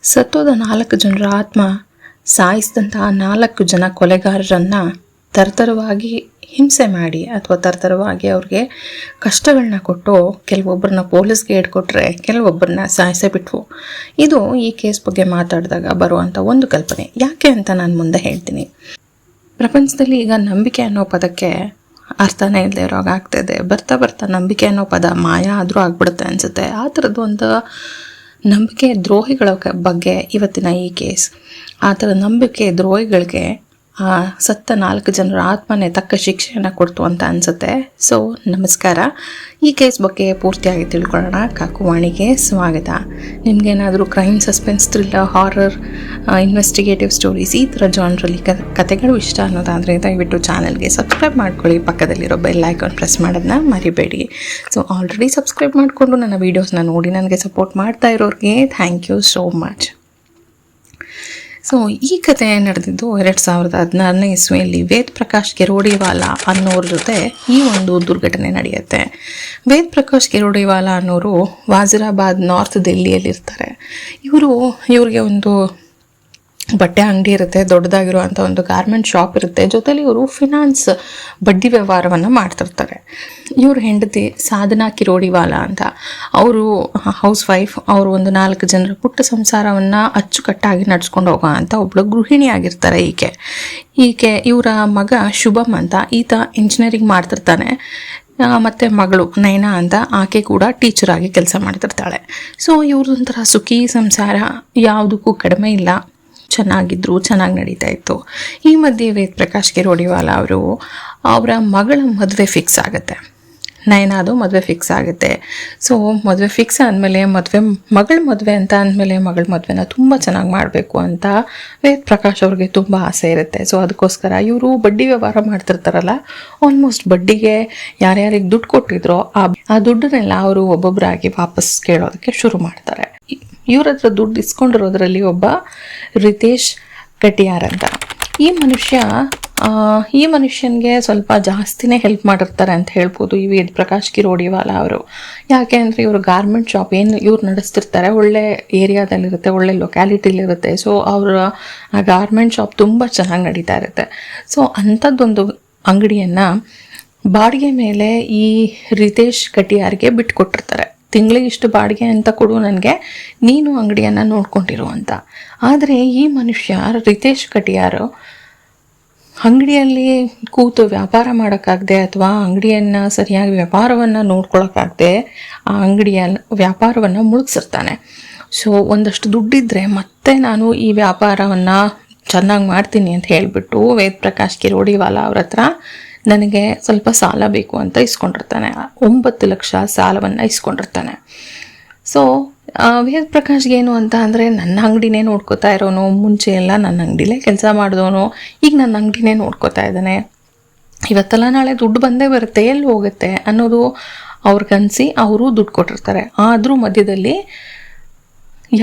ಸತ್ತೋದ 4 ಜನರ ಆತ್ಮ ಸಾಯಿಸಿದಂತಹ 4 ಜನ ಕೊಲೆಗಾರರನ್ನು ತರ್ತರವಾಗಿ ಹಿಂಸೆ ಮಾಡಿ ಅಥವಾ ತರ್ತರವಾಗಿ ಅವ್ರಿಗೆ ಕಷ್ಟಗಳನ್ನ ಕೊಟ್ಟು ಕೆಲವೊಬ್ಬರನ್ನ ಪೊಲೀಸ್ಗೆ ಹಿಡ್ಕೊಟ್ರೆ ಕೆಲವೊಬ್ಬರನ್ನ ಸಾಯಿಸೇ ಬಿಟ್ವು. ಇದು ಈ ಕೇಸ್ ಬಗ್ಗೆ ಮಾತಾಡಿದಾಗ ಬರುವಂಥ ಒಂದು ಕಲ್ಪನೆ. ಯಾಕೆ ಅಂತ ನಾನು ಮುಂದೆ ಹೇಳ್ತೀನಿ. ಪ್ರಪಂಚದಲ್ಲಿ ಈಗ ನಂಬಿಕೆ ಅನ್ನೋ ಪದಕ್ಕೆ ಅರ್ಥನೇ ಇಲ್ಲದೆ ಇರೋವಾಗ ಆಗ್ತಾಯಿದೆ. ಬರ್ತಾ ಬರ್ತಾ ನಂಬಿಕೆ ಅನ್ನೋ ಪದ ಮಾಯ ಆದರೂ ಆಗ್ಬಿಡುತ್ತೆ ಅನಿಸುತ್ತೆ. ಆ ಥರದ್ದು ಒಂದು ನಂಬಿಕೆ ದ್ರೋಹಿಗಳ ಬಗ್ಗೆ ಇವತ್ತಿನ ಈ ಕೇಸ್. ಆ ಥರ ನಂಬಿಕೆ ದ್ರೋಹಿಗಳಿಗೆ ಸತ್ತ 4 ಜನರ ಆತ್ಮನೇ ತಕ್ಕ ಶಿಕ್ಷೆಯನ್ನು ಕೊಡ್ತು ಅಂತ ಅನಿಸುತ್ತೆ. ಸೊ ನಮಸ್ಕಾರ. ಈ ಕೇಸ್ ಬಗ್ಗೆ ಪೂರ್ತಿಯಾಗಿ ತಿಳ್ಕೊಳ್ಳೋಣ. ಕಾಕುವಾಣಿಗೆ ಸ್ವಾಗತ. ನಿಮಗೇನಾದರೂ crime, suspense, thriller, horror, investigative stories ಈ ಥರ ಜಾನ್ರಲ್ಲಿ ಕತೆಗಳು ಇಷ್ಟ ಅನ್ನೋದಾದರೆ ದಯವಿಟ್ಟು ಚಾನಲ್ಗೆ ಸಬ್ಸ್ಕ್ರೈಬ್ ಮಾಡ್ಕೊಳ್ಳಿ. ಪಕ್ಕದಲ್ಲಿರೋ ಬೆಲ್ ಐಕಾನ್ ಪ್ರೆಸ್ ಮಾಡೋದನ್ನ ಮರಿಬೇಡಿ. ಸೊ ಆಲ್ರೆಡಿ ಸಬ್ಸ್ಕ್ರೈಬ್ ಮಾಡಿಕೊಂಡು ನನ್ನ ವೀಡಿಯೋಸ್ನ ನೋಡಿ ನನಗೆ ಸಪೋರ್ಟ್ ಮಾಡ್ತಾ ಇರೋರಿಗೆ thank you so much. So ಈ ಕತೆ ನಡೆದಿದ್ದು 2016ನೇ ಇಸ್ವಿಯಲ್ಲಿ ವೇದ್ ಪ್ರಕಾಶ್ ಗೆರೋಡಿವಾಲಾ ಅನ್ನೋರ ಜೊತೆ ಈ ಒಂದು ದುರ್ಘಟನೆ ನಡೆಯುತ್ತೆ. ವೇದ್ ಪ್ರಕಾಶ್ ಗೆರೋಡಿವಾಲಾ ಅನ್ನೋರು ವಾಜಿರಾಬಾದ್ ನಾರ್ತ್ ದಿಲ್ಲಿಯಲ್ಲಿರ್ತಾರೆ. ಇವ್ರಿಗೆ ಒಂದು ಬಟ್ಟೆ ಅಂಗಡಿ ಇರುತ್ತೆ, ದೊಡ್ಡದಾಗಿರುವಂಥ ಒಂದು ಗಾರ್ಮೆಂಟ್ ಶಾಪ್ ಇರುತ್ತೆ. ಜೊತೆಲಿ ಇವರು ಫಿನಾನ್ಸ್ ಬಡ್ಡಿ ವ್ಯವಹಾರವನ್ನು ಮಾಡ್ತಿರ್ತಾರೆ. ಇವ್ರ ಹೆಂಡತಿ ಸಾಧನಾ ಕಿರೋಡಿವಾಲಾ ಅಂತ, ಅವರು ಹೌಸ್ ವೈಫ್. ಅವರು ಒಂದು 4 ಜನರ ಪುಟ್ಟ ಸಂಸಾರವನ್ನು ಅಚ್ಚುಕಟ್ಟಾಗಿ ನಡ್ಸ್ಕೊಂಡು ಹೋಗೋ ಅಂತ ಒಬ್ಬಳು ಗೃಹಿಣಿ ಆಗಿರ್ತಾರೆ. ಇವರ ಮಗ ಶುಭಮ್ ಅಂತ, ಈತ ಇಂಜಿನಿಯರಿಂಗ್ ಮಾಡ್ತಿರ್ತಾನೆ. ಮತ್ತು ಮಗಳು ನೈನಾ ಅಂತ, ಆಕೆ ಕೂಡ ಟೀಚರ್ ಆಗಿ ಕೆಲಸ ಮಾಡ್ತಿರ್ತಾಳೆ. ಸೊ ಇವ್ರದೊಂಥರ ಸುಖಿ ಸಂಸಾರ, ಯಾವುದಕ್ಕೂ ಕಡಿಮೆ ಇಲ್ಲ. ಚೆನ್ನಾಗಿ ನಡೀತಾ ಇತ್ತು. ಈ ಮಧ್ಯೆ ವೇದ್ ಪ್ರಕಾಶ್ ಗೆರೋಡಿವಾಲಾ ಅವರ ಮಗಳ ಮದುವೆ ಫಿಕ್ಸ್ ಆಗುತ್ತೆ. ನೈನಾದು ಮದುವೆ ಫಿಕ್ಸ್ ಆಗುತ್ತೆ. ಸೊ ಮದುವೆ ಫಿಕ್ಸ್ ಆದಮೇಲೆ ಮಗಳ ಮದುವೆ ಅಂತ ಅಂದಮೇಲೆ ಮಗಳ ಮದುವೆನ ತುಂಬ ಚೆನ್ನಾಗಿ ಮಾಡಬೇಕು ಅಂತ ವೇದ್ ಪ್ರಕಾಶ್ ಅವ್ರಿಗೆ ತುಂಬ ಆಸೆ ಇರುತ್ತೆ. ಸೊ ಅದಕ್ಕೋಸ್ಕರ ಇವರು ಬಡ್ಡಿ ವ್ಯವಹಾರ ಮಾಡ್ತಿರ್ತಾರಲ್ಲ, ಆಲ್ಮೋಸ್ಟ್ ಬಡ್ಡಿಗೆ ಯಾರ್ಯಾರಿಗೆ ದುಡ್ಡು ಕೊಟ್ಟಿದ್ರೋ ಆ ದುಡ್ಡನ್ನೆಲ್ಲ ಅವರು ಒಬ್ಬೊಬ್ಬರಾಗಿ ವಾಪಸ್ ಕೇಳೋದಕ್ಕೆ ಶುರು ಮಾಡ್ತಾರೆ. ಇವ್ರ ಹತ್ರ ದುಡ್ಡು ಇಸ್ಕೊಂಡಿರೋದ್ರಲ್ಲಿ ಒಬ್ಬ ರಿತೇಶ್ ಕಟಿಯಾರ್ ಅಂತ ಈ ಮನುಷ್ಯನಿಗೆ ಸ್ವಲ್ಪ ಜಾಸ್ತಿನೇ ಹೆಲ್ಪ್ ಮಾಡಿರ್ತಾರೆ ಅಂತ ಹೇಳ್ಬೋದು ಈ ವೇದ್ ಪ್ರಕಾಶ್ ಗಿರೋಡಿವಾಲಾ ಅವರು. ಯಾಕೆ ಅಂದರೆ ಇವರು ಗಾರ್ಮೆಂಟ್ ಶಾಪ್ ಏನು ಇವ್ರು ನಡೆಸ್ತಿರ್ತಾರೆ, ಒಳ್ಳೆ ಏರಿಯಾದಲ್ಲಿರುತ್ತೆ, ಒಳ್ಳೆ ಲೊಕ್ಯಾಲಿಟಿಲಿರುತ್ತೆ. ಸೊ ಅವರ ಆ ಗಾರ್ಮೆಂಟ್ ಶಾಪ್ ತುಂಬ ಚೆನ್ನಾಗಿ ನಡೀತಾ ಇರುತ್ತೆ. ಸೊ ಅಂಥದ್ದೊಂದು ಅಂಗಡಿಯನ್ನು ಬಾಡಿಗೆ ಮೇಲೆ ಈ ರಿತೇಶ್ ಕಟಿಯಾರ್ಗೆ ಬಿಟ್ಕೊಟ್ಟಿರ್ತಾರೆ. ತಿಂಗಳಿಗೆ ಇಷ್ಟು ಬಾಡಿಗೆ ಅಂತ ಕೊಡು, ನನಗೆ ನೀನು ಅಂಗಡಿಯನ್ನು ನೋಡ್ಕೊಂಡಿರು ಅಂತ. ಆದರೆ ಈ ಮನುಷ್ಯ ರಿತೇಶ್ ಕಟಿಯಾರು ಅಂಗಡಿಯಲ್ಲಿ ಕೂತು ವ್ಯಾಪಾರ ಮಾಡೋಕ್ಕಾಗದೆ ಅಥವಾ ಅಂಗಡಿಯನ್ನು ಸರಿಯಾಗಿ ವ್ಯಾಪಾರವನ್ನು ನೋಡ್ಕೊಳ್ಳೋಕ್ಕಾಗದೆ ಆ ಅಂಗಡಿಯ ವ್ಯಾಪಾರವನ್ನು ಮುಳುಗಿಸಿರ್ತಾನೆ. ಸೊ ಒಂದಷ್ಟು ದುಡ್ಡಿದ್ರೆ ಮತ್ತೆ ನಾನು ಈ ವ್ಯಾಪಾರವನ್ನು ಚೆನ್ನಾಗಿ ಮಾಡ್ತೀನಿ ಅಂತ ಹೇಳಿಬಿಟ್ಟು ವೇದ್ ಪ್ರಕಾಶ್ ಗಿರೋಡಿವಾಲಾ ಅವ್ರ ಹತ್ರ ನನಗೆ ಸ್ವಲ್ಪ ಸಾಲ ಬೇಕು ಅಂತ ಇಸ್ಕೊಂಡಿರ್ತಾನೆ. 9 ಲಕ್ಷ ಸಾಲವನ್ನು ಇಸ್ಕೊಂಡಿರ್ತಾನೆ. ಸೊ ವೇದ್ ಪ್ರಕಾಶ್ಗೆ ಏನು ಅಂತ ಅಂದರೆ, ನನ್ನ ಅಂಗಡಿನೇ ನೋಡ್ಕೋತಾ ಇರೋನು, ಮುಂಚೆ ಎಲ್ಲ ನನ್ನ ಅಂಗಡಿಲೇ ಕೆಲಸ ಮಾಡಿದವನು, ಈಗ ನನ್ನ ಅಂಗಡಿನೇ ನೋಡ್ಕೋತಾ ಇದ್ದಾನೆ, ಇವತ್ತೆಲ್ಲ ನಾಳೆ ದುಡ್ಡು ಬಂದೇ ಬರುತ್ತೆ, ಎಲ್ಲಿ ಹೋಗುತ್ತೆ ಅನ್ನೋದು ಅವ್ರಿಗನ್ಸಿ ಅವರು ದುಡ್ಡು ಕೊಟ್ಟಿರ್ತಾರೆ. ಆದರೂ ಮಧ್ಯದಲ್ಲಿ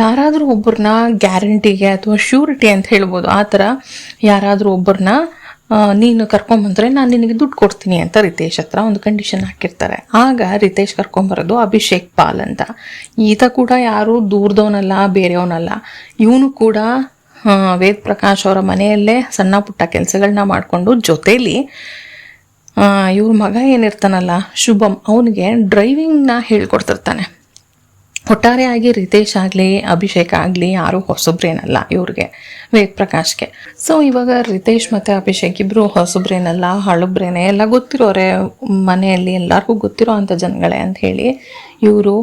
ಯಾರಾದರೂ ಒಬ್ಬರನ್ನ ಗ್ಯಾರಂಟಿಗೆ ಅಥವಾ ಶ್ಯೂರಿಟಿ ಅಂತ ಹೇಳ್ಬೋದು, ಆ ಥರ ಯಾರಾದರೂ ಒಬ್ಬರನ್ನ ನೀನು ಕರ್ಕೊಂಬಂದ್ರೆ ನಾನು ನಿನಗೆ ದುಡ್ಡು ಕೊಡ್ತೀನಿ ಅಂತ ರಿತೇಶ್ ಹತ್ರ ಒಂದು ಕಂಡೀಷನ್ ಹಾಕಿರ್ತಾರೆ. ಆಗ ರಿತೇಶ್ ಕರ್ಕೊಂಬರೋದು ಅಭಿಷೇಕ್ ಪಾಲ್ ಅಂತ. ಈತ ಕೂಡ ಯಾರು ದೂರದವನಲ್ಲ, ಬೇರೆಯವನಲ್ಲ. ಇವನು ಕೂಡ ವೇದ್ ಪ್ರಕಾಶ್ ಅವರ ಮನೆಯಲ್ಲೇ ಸಣ್ಣ ಪುಟ್ಟ ಕೆಲಸಗಳನ್ನ ಮಾಡಿಕೊಂಡು ಜೊತೇಲಿ ಇವ್ರ ಮಗ ಏನಿರ್ತಾನಲ್ಲ ಶುಭಮ್, ಅವನಿಗೆ ಡ್ರೈವಿಂಗ್ನ ಹೇಳ್ಕೊಡ್ತಿರ್ತಾನೆ. ಒಟ್ಟಾರೆಯಾಗಿ ರಿತೇಶ್ ಆಗಲಿ ಅಭಿಷೇಕ್ ಆಗಲಿ ಯಾರೂ ಹೊಸಬ್ರೇನಲ್ಲ ಇವ್ರಿಗೆ, ವೇದ್ ಪ್ರಕಾಶ್ಗೆ. ಸೊ ಇವಾಗ ರಿತೇಶ್ ಮತ್ತು ಅಭಿಷೇಕ್ ಇಬ್ಬರು ಹೊಸಬ್ರೇನಲ್ಲ, ಹಳಬ್ರೇನೆ, ಎಲ್ಲ ಗೊತ್ತಿರೋರೆ, ಮನೆಯಲ್ಲಿ ಎಲ್ಲರಿಗೂ ಗೊತ್ತಿರೋ ಅಂಥ ಜನಗಳೇ ಅಂತ ಹೇಳಿ ಇವರು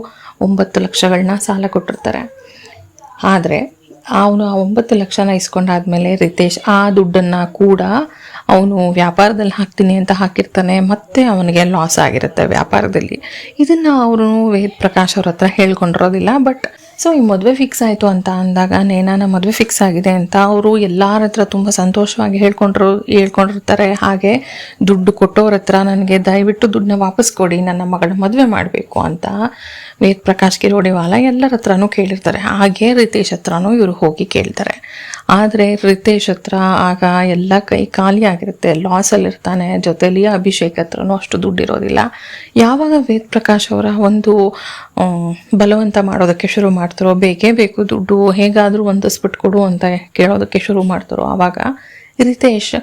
9 ಲಕ್ಷಗಳನ್ನ ಸಾಲ ಕೊಟ್ಟಿರ್ತಾರೆ. ಆದರೆ ಅವನು ಆ 9 ಲಕ್ಷನ ಇಸ್ಕೊಂಡಾದ್ಮೇಲೆ ರಿತೇಶ್ ಆ ದುಡ್ಡನ್ನು ಕೂಡ ಅವನು ವ್ಯಾಪಾರದಲ್ಲಿ ಹಾಕ್ತೀನಿ ಅಂತ ಹಾಕಿರ್ತಾನೆ. ಮತ್ತೆ ಅವನಿಗೆ ಲಾಸ್ ಆಗಿರುತ್ತೆ ವ್ಯಾಪಾರದಲ್ಲಿ. ಇದನ್ನು ಅವರು ವೇದ್ ಪ್ರಕಾಶ್ ಅವ್ರ ಹತ್ರ ಹೇಳ್ಕೊಂಡಿರೋದಿಲ್ಲ. ಬಟ್ ಸೊ ಈ ಮದುವೆ ಫಿಕ್ಸ್ ಆಯಿತು ಅಂತ ಅಂದಾಗ, ನೇನಾನ ಮದುವೆ ಫಿಕ್ಸ್ ಆಗಿದೆ ಅಂತ ಅವರು ಎಲ್ಲರ ಹತ್ರ ತುಂಬ ಸಂತೋಷವಾಗಿ ಹೇಳ್ಕೊಂಡಿರ್ತಾರೆ. ಹಾಗೆ ದುಡ್ಡು ಕೊಟ್ಟವ್ರ ಹತ್ರ ನನಗೆ ದಯವಿಟ್ಟು ದುಡ್ಡನ್ನ ವಾಪಸ್ ಕೊಡಿ, ನನ್ನ ಮಗಳ ಮದುವೆ ಮಾಡಬೇಕು ಅಂತ ವೇದ್ ಪ್ರಕಾಶ್ ಗಿರೋಡಿವಾಲಾ ಎಲ್ಲರ ಹತ್ರನೂ ಕೇಳಿರ್ತಾರೆ. ಹಾಗೆ ರಿತೇಶ್ ಹತ್ರನೂ ಇವರು ಹೋಗಿ ಕೇಳ್ತಾರೆ. ಆದರೆ ರಿತೇಶ್ ಹತ್ರ ಆಗ ಎಲ್ಲ ಕೈ ಖಾಲಿ ಆಗಿರುತ್ತೆ, ಲಾಸಲ್ಲಿರ್ತಾನೆ. ಜೊತೆಲಿ ಅಭಿಷೇಕ್ ಹತ್ರನೂ ಅಷ್ಟು ದುಡ್ಡಿರೋದಿಲ್ಲ. ಯಾವಾಗ ವೇದ್ ಪ್ರಕಾಶ್ ಅವರ ಒಂದು ಬಲವಂತ ಮಾಡೋದಕ್ಕೆ ಶುರು ಮಾಡ್ತಾರೋ, ಬೇಕೇ ಬೇಕು ದುಡ್ಡು, ಹೇಗಾದರೂ ಹೊಂದಿಸ್ಬಿಟ್ಟು ಕೊಡು ಅಂತ ಕೇಳೋದಕ್ಕೆ ಶುರು ಮಾಡ್ತಾರೋ, ಆವಾಗ ರಿತೇಶ್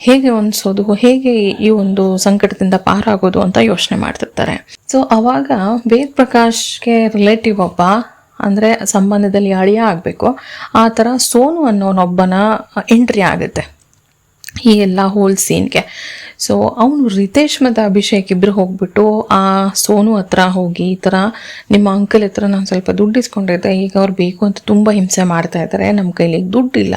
ಹೇಗೆ ಹೊಂದಿಸೋದು, ಹೇಗೆ ಈ ಒಂದು ಸಂಕಟದಿಂದ ಪಾರಾಗೋದು ಅಂತ ಯೋಚನೆ ಮಾಡ್ತಿರ್ತಾರೆ. ಸೊ ಅವಾಗ ವೇದ್ ಪ್ರಕಾಶ್ಗೆ ರಿಲೇಟಿವ್ ಒಬ್ಬ, ಅಂದರೆ ಸಂಬಂಧದಲ್ಲಿ ಅಳಿಯ ಆಗಬೇಕು, ಆ ಥರ ಸೋನು ಅನ್ನೋನೊಬ್ಬನ ಎಂಟ್ರಿ ಆಗುತ್ತೆ ಈ ಎಲ್ಲ ಹೋಲ್ ಸೀನ್ಗೆ. ಸೊ ಅವನು ರಿತೇಶ್ ಮತ್ತು ಅಭಿಷೇಕ್ ಇಬ್ಬರು ಹೋಗ್ಬಿಟ್ಟು ಆ ಸೋನು ಹತ್ರ ಹೋಗಿ, ಈ ಥರ ನಿಮ್ಮ ಅಂಕಲ್ ಹತ್ರ ನಾನು ಸ್ವಲ್ಪ ದುಡ್ಡು ಇಸ್ಕೊಂಡಿದ್ದೆ, ಈಗ ಅವ್ರು ಬೇಕು ಅಂತ ತುಂಬ ಹಿಂಸೆ ಮಾಡ್ತಾ ಇದ್ದಾರೆ, ನಮ್ಮ ಕೈಲಿ ದುಡ್ಡಿಲ್ಲ,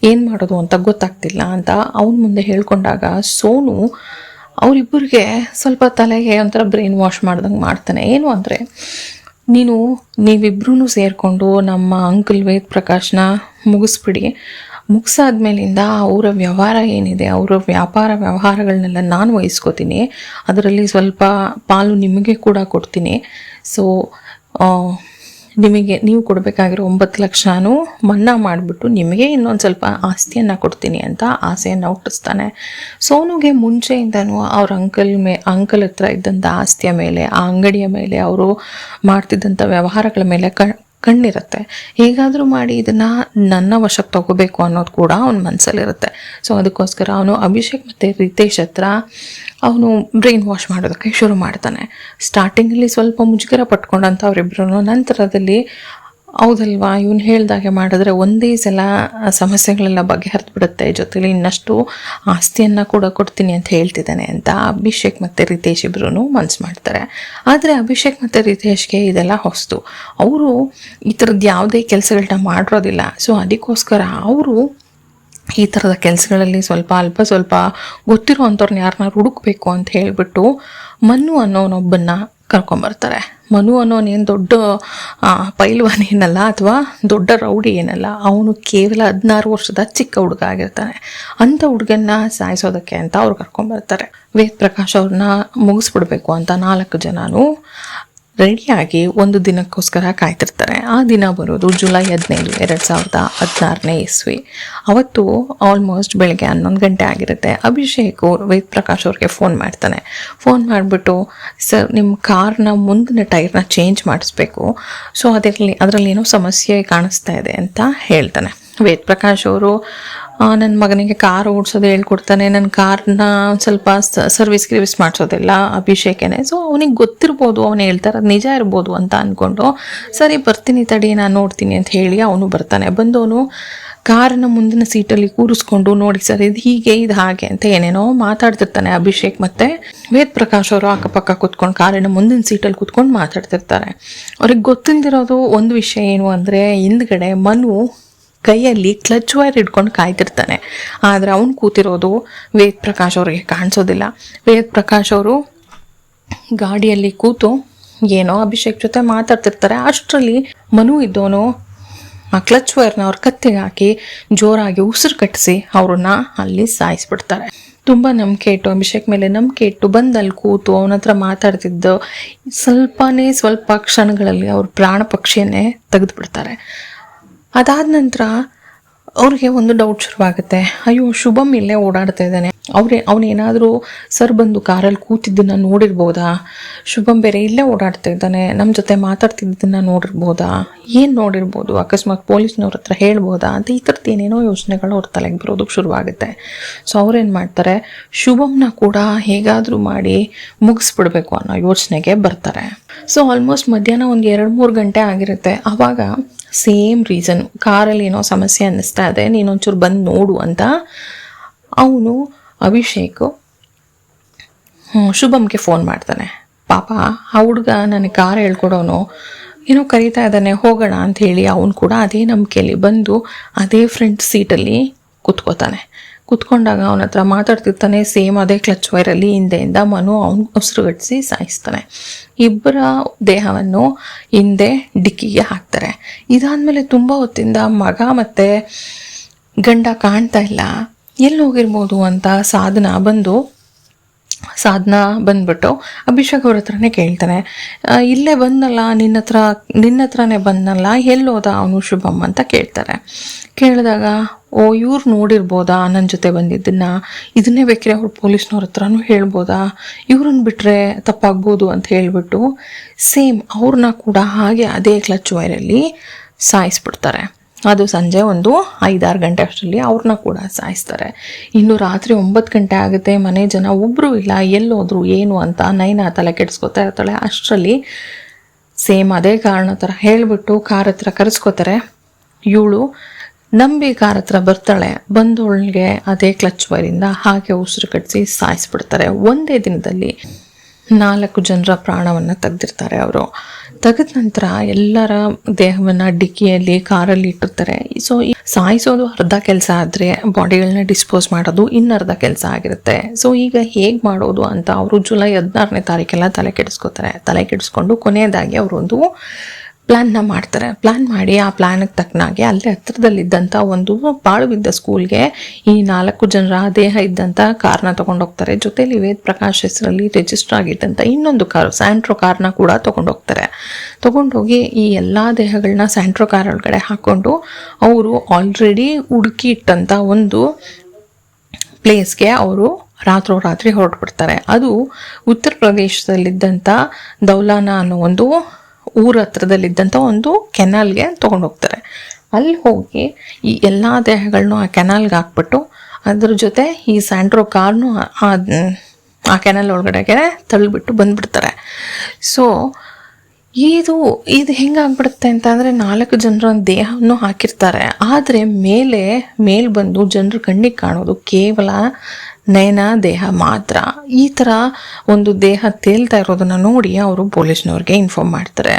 ಏನು ಮಾಡೋದು ಅಂತ ಗೊತ್ತಾಗ್ತಿಲ್ಲ ಅಂತ ಅವನ ಮುಂದೆ ಹೇಳ್ಕೊಂಡಾಗ ಸೋನು ಅವರಿಬ್ಬರಿಗೆ ಸ್ವಲ್ಪ ತಲೆಗೆ ಒಂಥರ ಬ್ರೈನ್ ವಾಶ್ ಮಾಡ್ದಂಗೆ ಮಾಡ್ತಾನೆ. ಏನು ಅಂದರೆ, ನೀವಿಬ್ರೂ ಸೇರಿಕೊಂಡು ನಮ್ಮ ಅಂಕಲ್ ವೇದ್ ಪ್ರಕಾಶ್ನ ಮುಗಿಸ್ಬಿಡಿ, ಮುಗಿಸಾದ್ಮೇಲಿಂದ ಅವರ ವ್ಯವಹಾರ ಏನಿದೆ, ಅವರ ವ್ಯಾಪಾರ ವ್ಯವಹಾರಗಳನ್ನೆಲ್ಲ ನಾನು ವಹಿಸ್ಕೋತೀನಿ, ಅದರಲ್ಲಿ ಸ್ವಲ್ಪ ಪಾಲು ನಿಮಗೆ ಕೂಡ ಕೊಡ್ತೀನಿ. ಸೊ ನೀವು ಕೊಡಬೇಕಾಗಿರೋ 9 ಲಕ್ಷನೂ ಮನ್ನಾ ಮಾಡಿಬಿಟ್ಟು ನಿಮಗೆ ಇನ್ನೊಂದು ಸ್ವಲ್ಪ ಆಸ್ತಿಯನ್ನು ಕೊಡ್ತೀನಿ ಅಂತ ಆಸೆಯನ್ನು ಹುಟ್ಟಿಸ್ತಾನೆ. ಸೋನುಗೆ ಮುಂಚೆಯಿಂದನೂ ಅವ್ರ ಅಂಕಲ್ ಹತ್ರ ಇದ್ದಂಥ ಆಸ್ತಿಯ ಮೇಲೆ, ಆ ಅಂಗಡಿಯ ಮೇಲೆ, ಅವರು ಮಾಡ್ತಿದ್ದಂಥ ವ್ಯವಹಾರಗಳ ಮೇಲೆ ಕಣ್ಣಿರುತ್ತೆ. ಹೇಗಾದರೂ ಮಾಡಿ ಇದನ್ನು ನನ್ನ ವಶಕ್ಕೆ ತಗೋಬೇಕು ಅನ್ನೋದು ಕೂಡ ಅವನ ಮನಸ್ಸಲ್ಲಿರುತ್ತೆ. ಸೊ ಅದಕ್ಕೋಸ್ಕರ ಅವನು ಅಭಿಷೇಕ್ ಮತ್ತು ರಿತೇಶ್ ಹತ್ರ ಅವನು ಬ್ರೈನ್ ವಾಶ್ ಮಾಡೋದಕ್ಕೆ ಶುರು ಮಾಡ್ತಾನೆ. ಸ್ಟಾರ್ಟಿಂಗಲ್ಲಿ ಸ್ವಲ್ಪ ಮುಜುಗರ ಪಟ್ಕೊಂಡಂಥ ಅವರಿಬ್ಬರು, ನಂತರದಲ್ಲಿ ಹೌದಲ್ವಾ ಇವನು ಹೇಳ್ದಾಗೆ ಮಾಡಿದ್ರೆ ಒಂದೇ ಸಲ ಸಮಸ್ಯೆಗಳೆಲ್ಲ ಬಗೆಹರಿದು ಬಿಡುತ್ತೆ, ಜೊತೆಲಿ ಇನ್ನಷ್ಟು ಆಸ್ತಿಯನ್ನು ಕೂಡ ಕೊಡ್ತೀನಿ ಅಂತ ಹೇಳ್ತಿದ್ದಾನೆ ಅಂತ ಅಭಿಷೇಕ್ ಮತ್ತು ರಿತೇಶ್ ಇಬ್ಬರೂ ಮನ್ಸು ಮಾಡ್ತಾರೆ. ಆದರೆ ಅಭಿಷೇಕ್ ಮತ್ತು ರಿತೇಶ್ಗೆ ಇದೆಲ್ಲ ಹೊಸ್ತು, ಅವರು ಈ ಥರದ್ದು ಯಾವುದೇ ಕೆಲಸಗಳನ್ನ ಮಾಡಿರೋದಿಲ್ಲ. ಸೊ ಅದಕ್ಕೋಸ್ಕರ ಅವರು ಈ ಥರದ ಕೆಲಸಗಳಲ್ಲಿ ಅಲ್ಪ ಸ್ವಲ್ಪ ಗೊತ್ತಿರೋ ಅಂಥವ್ರನ್ನ ಯಾರನ್ನ ಹುಡುಕ್ಬೇಕು ಅಂತ ಹೇಳಿಬಿಟ್ಟು ಮನು ಅನ್ನೋನೊಬ್ಬನ್ನ ಕರ್ಕೊಂಬರ್ತಾರೆ. ಮನು ಅನ್ನೋನೇನು ದೊಡ್ಡ ಪೈಲ್ವಾನ್ ಏನಲ್ಲ, ಅಥವಾ ದೊಡ್ಡ ರೌಡಿ ಏನಲ್ಲ, ಅವನು ಕೇವಲ 16 ವರ್ಷದ ಚಿಕ್ಕ ಹುಡುಗ ಆಗಿರ್ತಾನೆ. ಅಂಥ ಹುಡುಗನ್ನ ಸಾಯಿಸೋದಕ್ಕೆ ಅಂತ ಅವ್ರು ಕರ್ಕೊಂಬರ್ತಾರೆ. ವೇದ್ ಪ್ರಕಾಶ್ ಅವ್ರನ್ನ ಮುಗಿಸ್ಬಿಡ್ಬೇಕು ಅಂತ 4 ಜನನೂ ರೆಡಿಯಾಗಿ ಒಂದು ದಿನಕ್ಕೋಸ್ಕರ ಕಾಯ್ತಿರ್ತಾರೆ. ಆ ದಿನ ಬರೋದು ಜುಲೈ 15, 2016ನೇ ಇಸ್ವಿ. ಅವತ್ತು ಆಲ್ಮೋಸ್ಟ್ ಬೆಳಗ್ಗೆ 11 ಗಂಟೆ ಆಗಿರುತ್ತೆ. ಅಭಿಷೇಕ್ ವೇದ್ ಪ್ರಕಾಶ್ ಅವ್ರಿಗೆ ಫೋನ್ ಮಾಡ್ತಾನೆ. ಫೋನ್ ಮಾಡಿಬಿಟ್ಟು, ಸರ್ ನಿಮ್ಮ ಕಾರ್ನ ಮುಂದಿನ ಟೈರ್ನ ಚೇಂಜ್ ಮಾಡಿಸ್ಬೇಕು, ಸೊ ಅದರಲ್ಲಿ ಏನೋ ಸಮಸ್ಯೆ ಕಾಣಿಸ್ತಾ ಇದೆ ಅಂತ ಹೇಳ್ತಾನೆ. ವೇದ್ ಪ್ರಕಾಶ್ ಅವರು ನನ್ನ ಮಗನಿಗೆ ಕಾರ್ ಓಡಿಸೋದು ಹೇಳ್ಕೊಡ್ತಾನೆ, ನನ್ನ ಕಾರ್ನ ಸ್ವಲ್ಪ ಸರ್ವಿಸ್ ಮಾಡಿಸೋದೆಲ್ಲ ಅಭಿಷೇಕನೇ. ಸೊ ಅವನಿಗೆ ಗೊತ್ತಿರ್ಬೋದು, ಅವನು ಹೇಳ್ತಾರೆ ಅದು ನಿಜ ಇರ್ಬೋದು ಅಂತ ಅಂದ್ಕೊಂಡು, ಸರಿ ಬರ್ತೀನಿ ತಡಿ ನಾನು ನೋಡ್ತೀನಿ ಅಂತ ಹೇಳಿ ಅವನು ಬರ್ತಾನೆ. ಬಂದವನು ಕಾರಿನ ಮುಂದಿನ ಸೀಟಲ್ಲಿ ಕೂರಿಸ್ಕೊಂಡು, ನೋಡಿ ಸರ್ ಇದು ಹೀಗೆ ಇದು ಹಾಗೆ ಅಂತ ಏನೇನೋ ಮಾತಾಡ್ತಿರ್ತಾನೆ. ಅಭಿಷೇಕ್ ಮತ್ತು ವೇದ್ ಪ್ರಕಾಶ್ ಅವರು ಅಕ್ಕಪಕ್ಕ ಕೂತ್ಕೊಂಡು ಕಾರಿನ ಮುಂದಿನ ಸೀಟಲ್ಲಿ ಕೂತ್ಕೊಂಡು ಮಾತಾಡ್ತಿರ್ತಾರೆ. ಅವ್ರಿಗೆ ಗೊತ್ತಿಲ್ದಿರೋದು ಒಂದು ವಿಷಯ ಏನು ಅಂದರೆ, ಹಿಂದ್ಗಡೆ ಮನು ಕೈಯಲ್ಲಿ ಕ್ಲಚ್ ವೈರ್ ಹಿಡ್ಕೊಂಡು ಕಾಯ್ತಿರ್ತಾನೆ. ಆದರೆ ಅವನು ಕೂತಿರೋದು ವೇದ್ ಪ್ರಕಾಶ್ ಅವ್ರಿಗೆ ಕಾಣಿಸೋದಿಲ್ಲ. ವೇದ್ ಪ್ರಕಾಶ್ ಅವರು ಗಾಡಿಯಲ್ಲಿ ಕೂತು ಏನೋ ಅಭಿಷೇಕ್ ಜೊತೆ ಮಾತಾಡ್ತಿರ್ತಾರೆ. ಅಷ್ಟರಲ್ಲಿ ಮನು ಇದ್ದವನು ಆ ಕ್ಲಚ್ ವೈರ್ನ ಅವ್ರ ಕತ್ತಿಗೆ ಹಾಕಿ ಜೋರಾಗಿ ಉಸಿರು ಕಟ್ಟಿಸಿ ಅವ್ರನ್ನ ಅಲ್ಲಿ ಸಾಯಿಸ್ಬಿಡ್ತಾರೆ. ತುಂಬ ನಂಬಿಕೆ ಇಟ್ಟು, ಅಭಿಷೇಕ್ ಮೇಲೆ ನಂಬಿಕೆ ಇಟ್ಟು ಬಂದಲ್ಲಿ ಕೂತು ಅವನ ಹತ್ರ ಮಾತಾಡ್ತಿದ್ದು ಸ್ವಲ್ಪ ಕ್ಷಣಗಳಲ್ಲಿ ಅವ್ರ ಪ್ರಾಣ ಪಕ್ಷಿಯನ್ನೇ ತೆಗೆದುಬಿಡ್ತಾರೆ. ಅದಾದ ನಂತರ ಅವ್ರಿಗೆ ಒಂದು ಡೌಟ್ ಶುರುವಾಗುತ್ತೆ, ಅಯ್ಯೋ ಶುಭಮ್ ಇಲ್ಲೇ ಓಡಾಡ್ತಾ ಇದ್ದಾನೆ, ಅವನೇನಾದರೂ ಸರ್ ಬಂದು ಕಾರಲ್ಲಿ ಕೂತಿದ್ದನ್ನು ನೋಡಿರ್ಬೋದಾ, ಶುಭಮ್ ಬೇರೆ ಇಲ್ಲೇ ಓಡಾಡ್ತಾ ಇದ್ದಾನೆ, ನಮ್ಮ ಜೊತೆ ಮಾತಾಡ್ತಿದ್ದನ್ನು ನೋಡಿರ್ಬೋದಾ, ಏನು ನೋಡಿರ್ಬೋದು, ಅಕಸ್ಮಾತ್ ಪೊಲೀಸ್ನವ್ರ ಹತ್ರ ಹೇಳ್ಬೋದಾ ಅಂತ ಈ ಥರದ್ದು ಏನೇನೋ ಯೋಚನೆಗಳು ಅವ್ರ ತಲೆಗೆ ಬರೋದಕ್ಕೆ ಶುರುವಾಗುತ್ತೆ. ಸೊ ಅವ್ರೇನು ಮಾಡ್ತಾರೆ, ಶುಭಮ್ನ ಕೂಡ ಹೇಗಾದರೂ ಮಾಡಿ ಮುಗಿಸ್ಬಿಡ್ಬೇಕು ಅನ್ನೋ ಯೋಚನೆಗೆ ಬರ್ತಾರೆ. ಸೊ ಆಲ್ಮೋಸ್ಟ್ ಮಧ್ಯಾಹ್ನ ಒಂದು 2-3 ಗಂಟೆ ಆಗಿರುತ್ತೆ. ಆವಾಗ ಸೇಮ್ ರೀಸನ್, ಕಾರಲ್ಲಿ ಏನೋ ಸಮಸ್ಯೆ ಅನ್ನಿಸ್ತಾ ಇದೆ, ನೀನೊಂಚೂರು ಬಂದು ನೋಡು ಅಂತ ಅವನು ಅಭಿಷೇಕ್ ಶುಭಮ್ಗೆ ಫೋನ್ ಮಾಡ್ತಾನೆ. ಪಾಪ ಆ ಹುಡುಗ ನನಗೆ ಕಾರ್ ಹೇಳ್ಕೊಡೋನು ಏನೋ ಕರೀತಾ ಇದ್ದಾನೆ, ಹೋಗೋಣ ಅಂತ ಹೇಳಿ ಅವನು ಕೂಡ ಅದೇ ನಂಬಿಕೆಯಲ್ಲಿ ಬಂದು ಅದೇ ಫ್ರಂಟ್ ಸೀಟಲ್ಲಿ ಕುತ್ಕೊಂಡಾಗ ಅವನ ಹತ್ರ ಮಾತಾಡ್ತಿರ್ತಾನೆ. ಸೇಮ್ ಅದೇ ಕ್ಲಚ್ ವೈರಲ್ಲಿ ಹಿಂದೆಯಿಂದ ಮನು ಅವನು ಉಸಿರುಗಟ್ಟಿಸಿ ಸಾಯಿಸ್ತಾನೆ. ಇಬ್ಬರ ದೇಹವನ್ನು ಹಿಂದೆ ಡಿಕ್ಕಿಗೆ ಹಾಕ್ತಾರೆ. ಇದಾದಮೇಲೆ ತುಂಬ ಹೊತ್ತಿಂದ ಮಗ ಮತ್ತು ಗಂಡ ಕಾಣ್ತಾ ಇಲ್ಲ, ಎಲ್ಲಿ ಹೋಗಿರ್ಬೋದು ಅಂತ ಸಾಧನಾ ಬಂದ್ಬಿಟ್ಟು ಅಭಿಷೇಕ್ ಅವ್ರ ಹತ್ರನೇ ಕೇಳ್ತಾನೆ, ಇಲ್ಲೇ ಬಂದಲ್ಲ, ನಿನ್ನ ಹತ್ರನೇ ಬಂದಲ್ಲ, ಎಲ್ಲೋದ ಅವನು ಶುಭಮ್ ಅಂತ ಕೇಳ್ತಾರೆ. ಕೇಳಿದಾಗ ಓ ಇವ್ರು ನೋಡಿರ್ಬೋದಾ ನನ್ನ ಜೊತೆ ಬಂದಿದ್ದನ್ನ, ಇದನ್ನೇ ಬೇಕಿದ್ರೆ ಅವ್ರು ಪೊಲೀಸ್ನವ್ರ ಹತ್ರನೂ ಹೇಳ್ಬೋದಾ, ಇವ್ರನ್ನ ಬಿಟ್ಟರೆ ತಪ್ಪಾಗ್ಬೋದು ಅಂತ ಹೇಳಿಬಿಟ್ಟು ಸೇಮ್ ಅವ್ರನ್ನ ಕೂಡ ಹಾಗೆ ಅದೇ ಕ್ಲಚ್ ವೈರಲ್ಲಿ ಸಾಯಿಸ್ಬಿಡ್ತಾರೆ. ಅದು ಸಂಜೆ ಒಂದು 5-6 ಗಂಟೆ ಅಷ್ಟರಲ್ಲಿ ಅವ್ರನ್ನ ಕೂಡ ಸಾಯಿಸ್ತಾರೆ. ಇನ್ನು ರಾತ್ರಿ 9 ಗಂಟೆ ಆಗುತ್ತೆ, ಮನೆ ಜನ ಒಬ್ಬರು ಇಲ್ಲ, ಎಲ್ಲೋದ್ರು ಏನು ಅಂತ ನೈನಾ ತಲೆ ಕೆಡಿಸ್ಕೊತಾ ಇರ್ತಾಳೆ. ಅಷ್ಟರಲ್ಲಿ ಸೇಮ್ ಅದೇ ಕಾರಣ ಥರ ಹೇಳಿಬಿಟ್ಟು ಕಾರ್ ಹತ್ರ ಕರೆಸ್ಕೋತಾರೆ. ಇವಳು ನಂಬಿ ಕಾರ್ ಹತ್ರ ಬರ್ತಾಳೆ. ಬಂದವಳಿಗೆ ಅದೇ ಕ್ಲಚ್ ವೈರಿಂದ ಹಾಗೆ ಉಸಿರು ಕಟ್ಟಿಸಿ ಸಾಯಿಸ್ಬಿಡ್ತಾರೆ. ಒಂದೇ ದಿನದಲ್ಲಿ 4 ಜನರ ಪ್ರಾಣವನ್ನು ತೆಗೆದಿರ್ತಾರೆ ಅವರು. ತೆಗೆದ ನಂತರ ಎಲ್ಲರ ದೇಹವನ್ನು ಡಿಕ್ಕಿಯಲ್ಲಿ ಕಾರಲ್ಲಿ ಇಟ್ಟಿರ್ತಾರೆ. ಸೊ ಸಾಯಿಸೋದು ಅರ್ಧ ಕೆಲಸ ಆದರೆ ಬಾಡಿಗಳನ್ನ ಡಿಸ್ಪೋಸ್ ಮಾಡೋದು ಇನ್ನರ್ಧ ಕೆಲಸ ಆಗಿರುತ್ತೆ. ಸೊ ಈಗ ಹೇಗೆ ಮಾಡೋದು ಅಂತ ಅವರು ಜುಲೈ 16ನೇ ತಾರೀಕೆಲ್ಲ ತಲೆ ಕೆಡಿಸ್ಕೊಂಡು ಕೊನೆಯದಾಗಿ ಅವರೊಂದು ಪ್ಲ್ಯಾನ್ನ ಮಾಡ್ತಾರೆ. ಪ್ಲ್ಯಾನ್ ಮಾಡಿ ಆ ಪ್ಲ್ಯಾನಿಗೆ ತಕ್ಕನಾಗಿ ಅಲ್ಲೇ ಹತ್ರದಲ್ಲಿದ್ದಂಥ ಒಂದು ಪಾಳು ಬಿದ್ದ ಸ್ಕೂಲ್ಗೆ ಈ 4 ಜನರ ದೇಹ ಇದ್ದಂಥ ಕಾರ್ನ ತೊಗೊಂಡೋಗ್ತಾರೆ. ಜೊತೆಲಿ ವೇದ್ ಪ್ರಕಾಶ್ ಹೆಸರಲ್ಲಿ ರಿಜಿಸ್ಟರ್ ಆಗಿದ್ದಂಥ ಇನ್ನೊಂದು ಕಾರು ಸ್ಯಾಂಟ್ರೋ ಕಾರ್ನ ಕೂಡ ತೊಗೊಂಡೋಗ್ತಾರೆ. ತೊಗೊಂಡೋಗಿ ಈ ಎಲ್ಲ ದೇಹಗಳನ್ನ ಸ್ಯಾಂಟ್ರೋ ಕಾರ್ ಒಳಗಡೆ ಹಾಕ್ಕೊಂಡು ಅವರು ಆಲ್ರೆಡಿ ಹುಡುಕಿ ಇಟ್ಟಂಥ ಒಂದು ಪ್ಲೇಸ್ಗೆ ಅವರು ರಾತ್ರಿ ಹೊರಟ್ಬಿಡ್ತಾರೆ. ಅದು ಉತ್ತರ ಪ್ರದೇಶದಲ್ಲಿದ್ದಂಥ ದೌಲಾನಾ ಅನ್ನೋ ಒಂದು ಊರ ಹತ್ರದಲ್ಲಿದ್ದಂಥ ಒಂದು ಕೆನಾಲ್ಗೆ ತೊಗೊಂಡೋಗ್ತಾರೆ. ಅಲ್ಲಿ ಹೋಗಿ ಈ ಎಲ್ಲ ದೇಹಗಳನ್ನೂ ಆ ಕೆನಾಲ್ಗೆ ಹಾಕ್ಬಿಟ್ಟು ಅದ್ರ ಜೊತೆ ಈ ಸ್ಯಾಂಟ್ರೋ ಕಾರ್ನು ಆ ಕೆನಾಲ್ ಒಳಗಡೆಗೆ ತಳ್ಳಿಬಿಟ್ಟು ಬಂದ್ಬಿಡ್ತಾರೆ. ಸೊ ಇದು ಹೆಂಗಾಗ್ಬಿಡುತ್ತೆ ಅಂತ ಅಂದರೆ 4 ಜನರ ದೇಹವನ್ನು ಹಾಕಿರ್ತಾರೆ. ಆದರೆ ಮೇಲೆ ಬಂದು ಜನರ ಕಣ್ಣಿಗೆ ಕಾಣೋದು ಕೇವಲ ನಯನ ದೇಹ ಮಾತ್ರ. ಈ ಥರ ಒಂದು ದೇಹ ತೇಲ್ತಾ ಇರೋದನ್ನು ನೋಡಿ ಅವರು ಪೊಲೀಸ್ನವ್ರಿಗೆ ಇನ್ಫಾರ್ಮ್ ಮಾಡ್ತಾರೆ.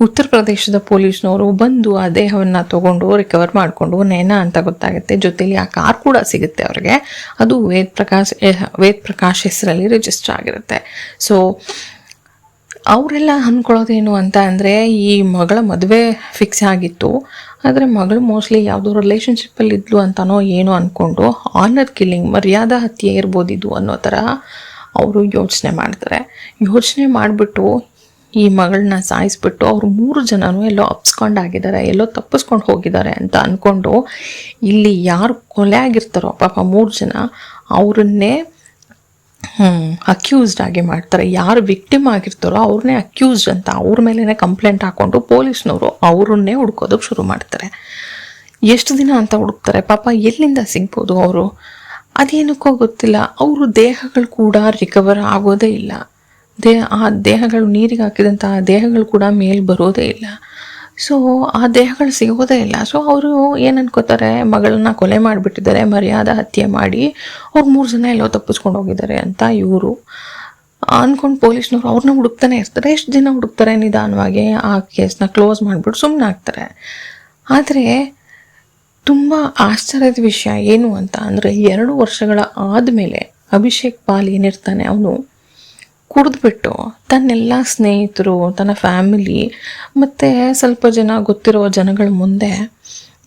ಉತ್ತರ ಪ್ರದೇಶದ ಪೊಲೀಸ್ನವರು ಬಂದು ಆ ದೇಹವನ್ನು ತಗೊಂಡು ರಿಕವರ್ ಮಾಡಿಕೊಂಡು ನಯನ ಅಂತ ಗೊತ್ತಾಗುತ್ತೆ. ಜೊತೆಲಿ ಆ ಕಾರ್ ಕೂಡ ಸಿಗುತ್ತೆ ಅವ್ರಿಗೆ. ಅದು ವೇದ್ ಪ್ರಕಾಶ್ ಹೆಸರಲ್ಲಿ ರಿಜಿಸ್ಟರ್ ಆಗಿರುತ್ತೆ. ಸೊ ಅವರೆಲ್ಲ ಅಂದ್ಕೊಳ್ಳೋದೇನು ಅಂತ ಅಂದರೆ ಈ ಮಗಳ ಮದುವೆ ಫಿಕ್ಸ್ ಆಗಿತ್ತು, ಆದರೆ ಮಗಳು ಮೋಸ್ಟ್ಲಿ ಯಾವುದೋ ರಿಲೇಷನ್ಶಿಪ್ಪಲ್ಲಿ ಇದ್ಲು ಅಂತನೋ ಏನೋ ಅಂದ್ಕೊಂಡು ಆನರ್ ಕಿಲ್ಲಿಂಗ್ ಮರ್ಯಾದಾ ಹತ್ಯೆ ಇರ್ಬೋದಿದ್ದು ಅನ್ನೋ ಥರ ಅವರು ಯೋಚನೆ ಮಾಡ್ತಾರೆ. ಯೋಚನೆ ಮಾಡಿಬಿಟ್ಟು ಈ ಮಗಳನ್ನ ಸಾಯಿಸ್ಬಿಟ್ಟು ಅವರು 3 ಜನನೂ ಎಲ್ಲೋ ಅಪ್ಸ್ಕೊಂಡಾಗಿದ್ದಾರೆ, ಎಲ್ಲೋ ತಪ್ಪಿಸ್ಕೊಂಡು ಹೋಗಿದ್ದಾರೆ ಅಂತ ಅಂದ್ಕೊಂಡು ಇಲ್ಲಿ ಯಾರು ಕೊಲೆ ಆಗಿರ್ತಾರೋ ಪಾಪ 3 ಜನ ಅವರನ್ನೇ ಅಕ್ಯೂಸ್ಡ್ ಆಗಿ ಮಾಡ್ತಾರೆ. ಯಾರು ವಿಕ್ಟಿಮ್ ಆಗಿರ್ತಾರೋ ಅವ್ರನ್ನೇ ಅಕ್ಯೂಸ್ಡ್ ಅಂತ ಅವ್ರ ಮೇಲೇ ಕಂಪ್ಲೇಂಟ್ ಹಾಕ್ಕೊಂಡು ಪೊಲೀಸ್ನವರು ಅವ್ರನ್ನೇ ಹುಡ್ಕೋದಕ್ಕೆ ಶುರು ಮಾಡ್ತಾರೆ. ಎಷ್ಟು ದಿನ ಅಂತ ಹುಡುಕ್ತಾರೆ, ಪಾಪ ಎಲ್ಲಿಂದ ಸಿಗ್ಬೋದು ಅವರು ಅದೇನಕ್ಕೋ ಗೊತ್ತಿಲ್ಲ. ಅವರು ದೇಹಗಳು ಕೂಡ ರಿಕವರ್ ಆಗೋದೇ ಇಲ್ಲ. ಆ ದೇಹಗಳು ನೀರಿಗೆ ಹಾಕಿದಂಥ ಆ ದೇಹಗಳು ಕೂಡ ಮೇಲೆ ಬರೋದೇ ಇಲ್ಲ. ಸೊ ಆ ದೇಹಗಳು ಸಿಗೋದೇ ಇಲ್ಲ. ಸೊ ಅವರು ಏನು ಅನ್ಕೋತಾರೆ, ಮಗಳನ್ನ ಕೊಲೆ ಮಾಡಿಬಿಟ್ಟಿದ್ದಾರೆ, ಮರ್ಯಾದಾ ಹತ್ಯೆ ಮಾಡಿ ಅವ್ರು 3 ಜನ ಎಲ್ಲೋ ತಪ್ಪಿಸ್ಕೊಂಡು ಹೋಗಿದ್ದಾರೆ ಅಂತ ಇವರು ಅಂದ್ಕೊಂಡು ಪೊಲೀಸ್ನವ್ರು ಅವ್ರನ್ನ ಹುಡುಕ್ತಾನೆ ಇರ್ತಾರೆ. ಎಷ್ಟು ದಿನ ಹುಡುಕ್ತಾರೆ, ನಿಧಾನವಾಗಿ ಆ ಕೇಸ್ನ ಕ್ಲೋಸ್ ಮಾಡಿಬಿಟ್ಟು ಸುಮ್ಮನೆ ಆಗ್ತಾರೆ. ಆದರೆ ತುಂಬ ಆಶ್ಚರ್ಯದ ವಿಷಯ ಏನು ಅಂತ ಅಂದರೆ 2 ವರ್ಷಗಳ ಆದಮೇಲೆ ಅಭಿಷೇಕ್ ಪಾಲ್ ಏನಿರ್ತಾನೆ ಅವನು ಕುಡಿದ್ಬಿಟ್ಟು ತನ್ನೆಲ್ಲ ಸ್ನೇಹಿತರು, ತನ್ನ ಫ್ಯಾಮಿಲಿ ಮತ್ತು ಸ್ವಲ್ಪ ಜನ ಗೊತ್ತಿರೋ ಜನಗಳ ಮುಂದೆ,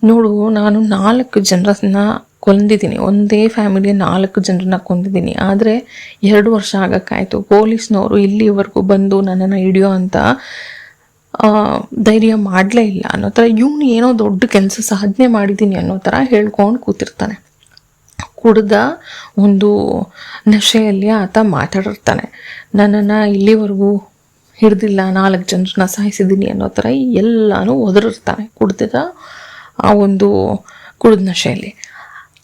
ನೋಡು ನಾನು 4 ಜನರನ್ನ ಕೊಂದಿದ್ದೀನಿ, ಒಂದೇ ಫ್ಯಾಮಿಲಿಯ 4 ಜನರನ್ನ ಕೊಂದಿದ್ದೀನಿ, ಆದರೆ 2 ವರ್ಷ ಆಗಕ್ಕಾಯಿತು, ಪೊಲೀಸ್ನವರು ಇಲ್ಲಿವರೆಗೂ ಬಂದು ನನ್ನನ್ನು ಹಿಡಿಯೋ ಅಂತ ಧೈರ್ಯ ಮಾಡಲೇ ಇಲ್ಲ ಅನ್ನೋ ಥರ ಇವನು ಏನೋ ದೊಡ್ಡ ಕೆಲಸ ಸಾಧನೆ ಮಾಡಿದ್ದೀನಿ ಅನ್ನೋ ಥರ ಹೇಳ್ಕೊಂಡು ಕೂತಿರ್ತಾನೆ. ಕುಡ್ದ ಒಂದು ನಶೆಯಲ್ಲಿ ಆತ ಮಾತಾಡಿರ್ತಾನೆ. ನನ್ನನ್ನು ಇಲ್ಲಿವರೆಗೂ ಹಿಡ್ದಿಲ್ಲ, 4 ಜನರನ್ನ ಸಾಯಿಸಿದ್ದೀನಿ ಅನ್ನೋ ಥರ ಎಲ್ಲನೂ ಒದರಿರ್ತಾನೆ ಕುಡ್ದಿದ ಆ ಒಂದು ಕುಡಿದ ನಶೆಯಲ್ಲಿ.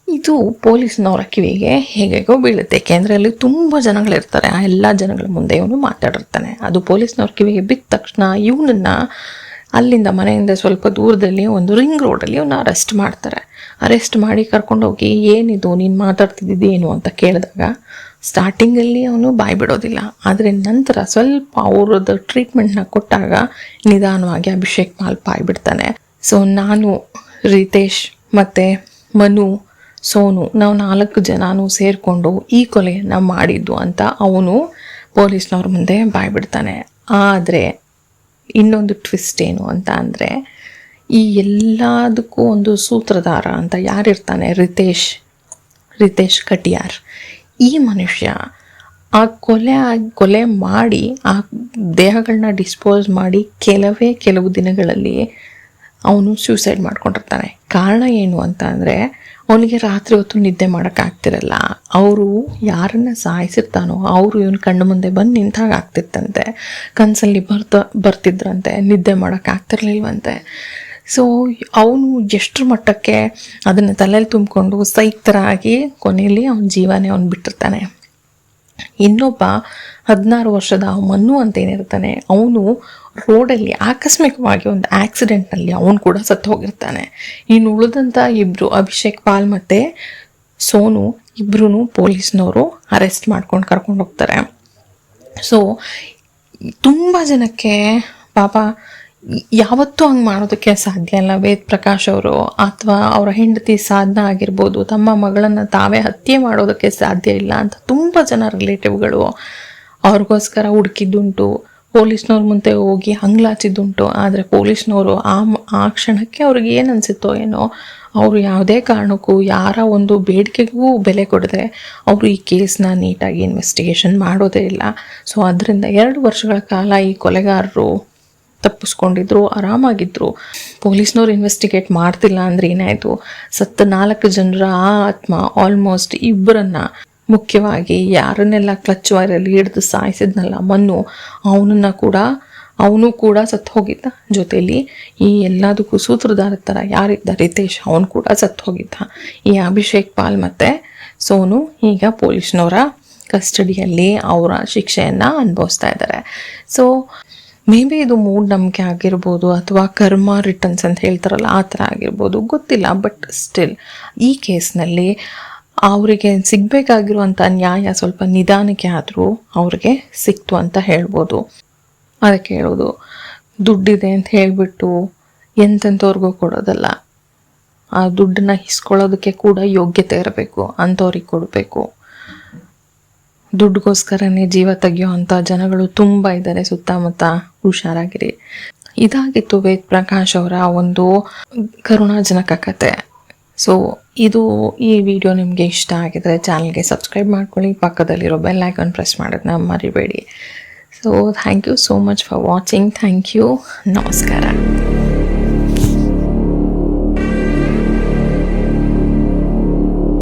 ಇದು ಪೊಲೀಸ್ನವರ ಕಿವಿಗೆ ಹೇಗೋ ಬೀಳುತ್ತೆ. ಏಕೆಂದರೆ ಅಲ್ಲಿ ತುಂಬ ಜನಗಳಿರ್ತಾರೆ. ಆ ಎಲ್ಲ ಜನಗಳ ಮುಂದೆ ಇವನು ಮಾತಾಡಿರ್ತಾನೆ. ಅದು ಪೊಲೀಸ್ನವ್ರ ಕಿವಿಗೆ ಬಿದ್ದ ತಕ್ಷಣ ಇವನನ್ನು ಅಲ್ಲಿಂದ ಮನೆಯಿಂದ ಸ್ವಲ್ಪ ದೂರದಲ್ಲಿ ಒಂದು ರಿಂಗ್ ರೋಡಲ್ಲಿ ಇವನ್ನ ಅರೆಸ್ಟ್ ಮಾಡಿ ಕರ್ಕೊಂಡೋಗಿ ಏನಿದು ನೀನು ಮಾತಾಡ್ತಿದ್ದೇನು ಅಂತ ಕೇಳಿದಾಗ ಸ್ಟಾರ್ಟಿಂಗಲ್ಲಿ ಅವನು ಬಾಯಿ ಬಿಡೋದಿಲ್ಲ. ಆದರೆ ನಂತರ ಸ್ವಲ್ಪ ಅವ್ರದ್ದು ಟ್ರೀಟ್ಮೆಂಟ್ನ ಕೊಟ್ಟಾಗ ನಿಧಾನವಾಗಿ ಅಭಿಷೇಕ್ ಪಾಲ್ ಬಾಯಿ ಬಿಡ್ತಾನೆ. ಸೊ ನಾನು, ರಿತೇಶ್ ಮತ್ತು ಮನು, ಸೋನು ನಾವು 4 ಜನನೂ ಸೇರಿಕೊಂಡು ಈ ಕೊಲೆಯನ್ನು ಮಾಡಿದ್ದು ಅಂತ ಅವನು ಪೊಲೀಸ್ನವ್ರ ಮುಂದೆ ಬಾಯಿ ಬಿಡ್ತಾನೆ. ಆದರೆ ಇನ್ನೊಂದು ಟ್ವಿಸ್ಟ್ ಏನು ಅಂತ ಅಂದರೆ ಈ ಎಲ್ಲದಕ್ಕೂ ಒಂದು ಸೂತ್ರಧಾರ ಅಂತ ಯಾರಿರ್ತಾನೆ, ರಿತೇಶ್ ಕಟಿಯಾರ್. ಈ ಮನುಷ್ಯ ಆ ಕೊಲೆ ಮಾಡಿ ಆ ದೇಹಗಳನ್ನ ಡಿಸ್ಪೋಸ್ ಮಾಡಿ ಕೆಲವು ದಿನಗಳಲ್ಲಿ ಅವನು ಸೂಸೈಡ್ ಮಾಡ್ಕೊಂಡಿರ್ತಾನೆ. ಕಾರಣ ಏನು ಅಂತ ಅಂದರೆ ಅವನಿಗೆ ರಾತ್ರಿ ಹೊತ್ತು ನಿದ್ದೆ ಮಾಡೋಕ್ಕಾಗ್ತಿರಲ್ಲ. ಅವರು ಯಾರನ್ನ ಸಾಯಿಸಿರ್ತಾನೋ ಅವರು ಇವನು ಕಣ್ಣು ಮುಂದೆ ಬಂದು ನಿಂತಾಗ ಆಗ್ತಿತ್ತಂತೆ. ಕನಸಲ್ಲಿ ಬರ್ತಿದ್ರಂತೆ, ನಿದ್ದೆ ಮಾಡೋಕ್ಕಾಗ್ತಿರ್ಲಿಲ್ವಂತೆ. ಸೊ ಅವನು ಎಷ್ಟರ ಮಟ್ಟಕ್ಕೆ ಅದನ್ನು ತಲೆಯಲ್ಲಿ ತುಂಬಿಕೊಂಡು ಸೈಕ್ ಆಗಿ ಕೊನೆಯಲ್ಲಿ ಅವನ ಜೀವನೇ ಅವನು ಬಿಟ್ಟಿರ್ತಾನೆ. ಇನ್ನೊಬ್ಬ 16 ವರ್ಷದ ಮನ್ನು ಅಂತ ಏನಿರ್ತಾನೆ, ಅವನು ರೋಡಲ್ಲಿ ಆಕಸ್ಮಿಕವಾಗಿ ಒಂದು ಆಕ್ಸಿಡೆಂಟ್ನಲ್ಲಿ ಅವನು ಕೂಡ ಸತ್ತು ಹೋಗಿರ್ತಾನೆ. ಇನ್ನು ಉಳಿದಂಥ ಇಬ್ಬರು, ಅಭಿಷೇಕ್ ಪಾಲ್ ಮತ್ತು ಸೋನು, ಇಬ್ಬರೂ ಪೊಲೀಸ್ನವರು ಅರೆಸ್ಟ್ ಮಾಡ್ಕೊಂಡು ಕರ್ಕೊಂಡು ಹೋಗ್ತಾರೆ. ಸೊ ತುಂಬ ಜನಕ್ಕೆ ಪಾಪ ಯಾವತ್ತೂ ಹಂಗೆ ಮಾಡೋದಕ್ಕೆ ಸಾಧ್ಯ ಇಲ್ಲ. ವೇದ್ ಪ್ರಕಾಶ್ ಅವರು ಅಥವಾ ಅವರ ಹೆಂಡತಿ ಸಾಧನ ಆಗಿರ್ಬೋದು, ತಮ್ಮ ಮಗಳನ್ನು ತಾವೇ ಹತ್ಯೆ ಮಾಡೋದಕ್ಕೆ ಸಾಧ್ಯ ಇಲ್ಲ ಅಂತ ತುಂಬ ಜನ ರಿಲೇಟಿವ್ಗಳು ಅವ್ರಿಗೋಸ್ಕರ ಹುಡುಕಿದ್ದುಂಟು. ಪೊಲೀಸ್ನವ್ರ ಮುಂದೆ ಹೋಗಿ ಹಂಗ್ಲಾಚಿದ್ದುಂಟು. ಆದರೆ ಪೊಲೀಸ್ನವರು ಆ ಕ್ಷಣಕ್ಕೆ ಅವ್ರಿಗೆ ಏನು ಅನಿಸುತ್ತೋ ಏನೋ, ಅವರು ಯಾವುದೇ ಕಾರಣಕ್ಕೂ ಯಾರ ಒಂದು ಬೇಡಿಕೆಗೂ ಬೆಲೆ ಕೊಡದೆ ಅವರು ಈ ಕೇಸ್ನ ನೀಟಾಗಿ ಇನ್ವೆಸ್ಟಿಗೇಷನ್ ಮಾಡೋದೇ ಇಲ್ಲ. ಸೊ ಅದರಿಂದ 2 ವರ್ಷಗಳ ಕಾಲ ಈ ಕೊಲೆಗಾರರು ತಪ್ಪಿಸ್ಕೊಂಡಿದ್ರು, ಆರಾಮಾಗಿದ್ರು. ಪೊಲೀಸ್ನವ್ರು ಇನ್ವೆಸ್ಟಿಗೇಟ್ ಮಾಡ್ತಿಲ್ಲ ಅಂದರೆ ಏನಾಯಿತು, ಸತ್ತ 4 ಜನರ ಆತ್ಮ ಆಲ್ಮೋಸ್ಟ್ ಇಬ್ಬರನ್ನ, ಮುಖ್ಯವಾಗಿ ಯಾರನ್ನೆಲ್ಲ ಕ್ಲಚ್ ವೈರಲ್ಲಿ ಹಿಡಿದು ಸಾಯಿಸಿದ್ನಲ್ಲ ಮನ್ನು, ಅವನು ಕೂಡ ಸತ್ತು ಹೋಗಿದ್ದ. ಜೊತೆಯಲ್ಲಿ ಈ ಎಲ್ಲದಕ್ಕೂ ಸೂತ್ರಧಾರ ಥರ ಯಾರಿದ್ದ ರಿತೇಶ್, ಅವನು ಕೂಡ ಸತ್ತು ಹೋಗಿದ್ದ. ಈ ಅಭಿಷೇಕ್ ಪಾಲ್ ಮತ್ತು ಸೋನು ಈಗ ಪೊಲೀಸ್ನವರ ಕಸ್ಟಡಿಯಲ್ಲಿ ಅವರ ಶಿಕ್ಷೆಯನ್ನು ಅನುಭವಿಸ್ತಾ ಇದ್ದಾರೆ. ಸೊ ಮೇ ಬಿ ಇದು ಮೂಢನಂಬಿಕೆ ಆಗಿರ್ಬೋದು ಅಥವಾ ಕರ್ಮ ರಿಟರ್ನ್ಸ್ ಅಂತ ಹೇಳ್ತಾರಲ್ಲ ಆ ಥರ ಆಗಿರ್ಬೋದು, ಗೊತ್ತಿಲ್ಲ. ಬಟ್ ಸ್ಟಿಲ್ ಈ ಕೇಸ್ನಲ್ಲಿ ಅವರಿಗೆ ಸಿಗಬೇಕಾಗಿರುವಂಥ ನ್ಯಾಯ ಸ್ವಲ್ಪ ನಿಧಾನಕ್ಕೆ ಆದರೂ ಅವ್ರಿಗೆ ಸಿಕ್ತು ಅಂತ ಹೇಳ್ಬೋದು. ಅದಕ್ಕೆ ಹೇಳೋದು, ದುಡ್ಡಿದೆ ಅಂತ ಹೇಳಿಬಿಟ್ಟು ಎಂತೆಂಥವ್ರಿಗೂ ಕೊಡೋದಲ್ಲ. ಆ ದುಡ್ಡನ್ನ ಇಸ್ಕೊಳ್ಳೋದಕ್ಕೆ ಕೂಡ ಯೋಗ್ಯತೆ ಇರಬೇಕು, ಅಂಥವ್ರಿಗೆ ಕೊಡಬೇಕು. ದುಡ್ಡುಗೋಸ್ಕರನೇ ಜೀವ ತೆಗಿಯೋ ಅಂಥ ಜನಗಳು ತುಂಬ ಇದ್ದಾರೆ ಸುತ್ತಮುತ್ತ, ಹುಷಾರಾಗಿರಿ. ಇದಾಗಿತ್ತು ವೇದ್ ಪ್ರಕಾಶ್ ಅವರ ಒಂದು ಕರುಣಾಜನಕ ಕತೆ. ಸೊ ಈ ವಿಡಿಯೋ ನಿಮಗೆ ಇಷ್ಟ ಆಗಿದ್ರೆ ಚಾನಲ್ಗೆ ಸಬ್ಸ್ಕ್ರೈಬ್ ಮಾಡ್ಕೊಳ್ಳಿ, ಪಕ್ಕದಲ್ಲಿರೋ ಬೆಲ್ ಐಕಾನ್ ಪ್ರೆಸ್ ಮಾಡೋದನ್ನ ಮರಿಬೇಡಿ. So thank you so much for watching. Thank you. ನಮಸ್ಕಾರ.